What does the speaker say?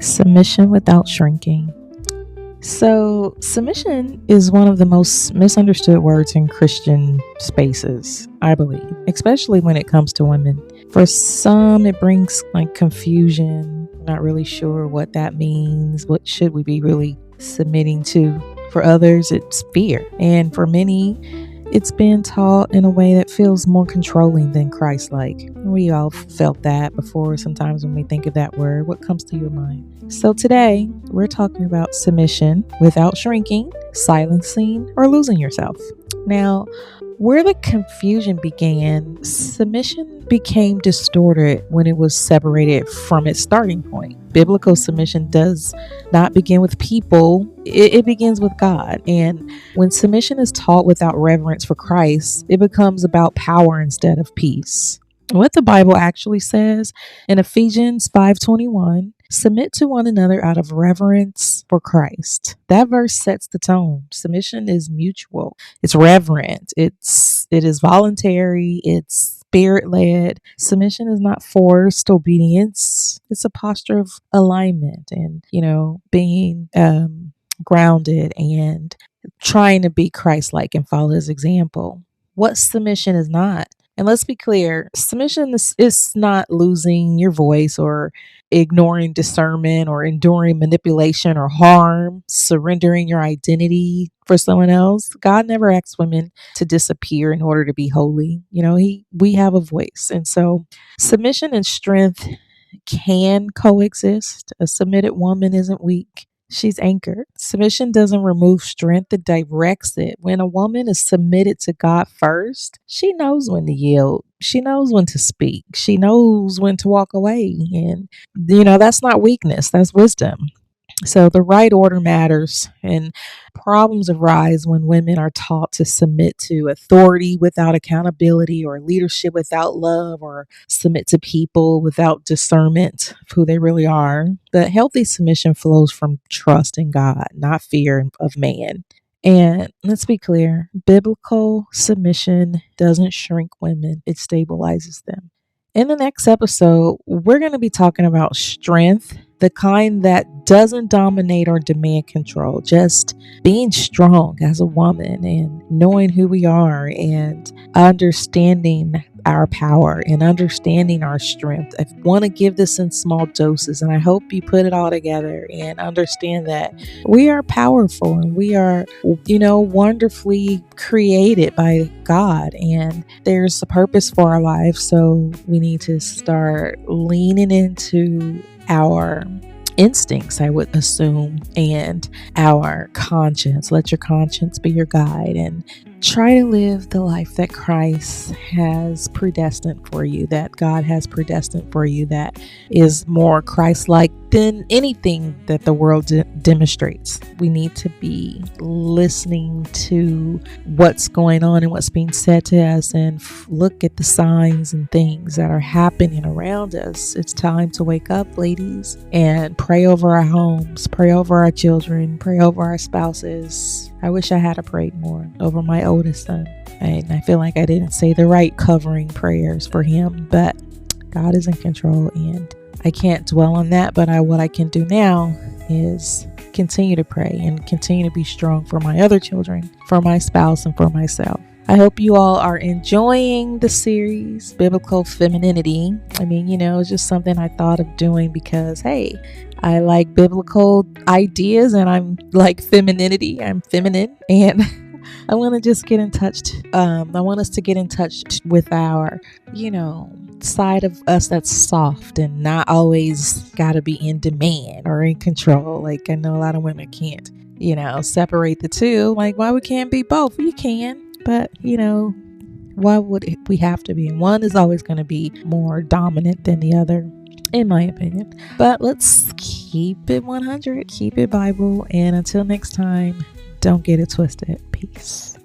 Submission without shrinking. So, submission is one of the most misunderstood words in Christian spaces, I believe, especially when it comes to women. For some, it brings confusion, not really sure what that means. What should we be really submitting to? For others, it's fear. And for many, it's been taught in a way that feels more controlling than Christ-like. We all felt that before. Sometimes when we think of that word, what comes to your mind? So today, we're talking about submission without shrinking, silencing, or losing yourself. Now, where the confusion began, submission became distorted when it was separated from its starting point. Biblical submission does not begin with people, it begins with God. And when submission is taught without reverence for Christ, it becomes about power instead of peace. What the Bible actually says in Ephesians 5:21, submit to one another out of reverence for Christ. That verse sets the tone. Submission is mutual. It's reverent. It is voluntary. It's spirit-led. Submission is not forced obedience. It's a posture of alignment and, being grounded and trying to be Christ-like and follow his example. What submission is not. And let's be clear, submission is not losing your voice or ignoring discernment or enduring manipulation or harm, surrendering your identity for someone else. God never asks women to disappear in order to be holy. We have a voice. And so submission and strength can coexist. A submitted woman isn't weak. She's anchored. Submission doesn't remove strength, it directs it. When a woman is submitted to God first, she knows when to yield. She knows when to speak. She knows when to walk away. And, that's not weakness, that's wisdom. So the right order matters, and problems arise when women are taught to submit to authority without accountability, or leadership without love, or submit to people without discernment of who they really are. But healthy submission flows from trust in God, not fear of man. And let's be clear, biblical submission doesn't shrink women, it stabilizes them. In the next episode, we're going to be talking about strength, the kind that doesn't dominate or demand control, just being strong as a woman and knowing who we are and understanding our power and understanding our strength. I want to give this in small doses, and I hope you put it all together and understand that we are powerful and we are, wonderfully created by God, and there's a purpose for our life. So we need to start leaning into our instincts, I would assume, and our conscience. Let your conscience be your guide and try to live the life that Christ has predestined for you, that God has predestined for you, that is more Christ-like than anything that the world demonstrates. We need to be listening to what's going on and what's being said to us and look at the signs and things that are happening around us. It's time to wake up, ladies, and pray over our homes, pray over our children, pray over our spouses. I wish I had prayed more over my oldest son. And I feel like I didn't say the right covering prayers for him, but God is in control and I can't dwell on that. But what I can do now is continue to pray and continue to be strong for my other children, for my spouse, and for myself. I hope you all are enjoying the series, Biblical Femininity. It's just something I thought of doing because, hey, I like biblical ideas and I'm like femininity. I'm feminine and I want to just get in touch. I want us to get in touch with our, side of us that's soft and not always got to be in demand or in control. Like I know a lot of women can't, separate the two. Like why we can't be both? You can, but why would we have to be? One is always going to be more dominant than the other, in my opinion. But let's keep it 100, keep it Bible, and until next time, don't get it twisted. Peace.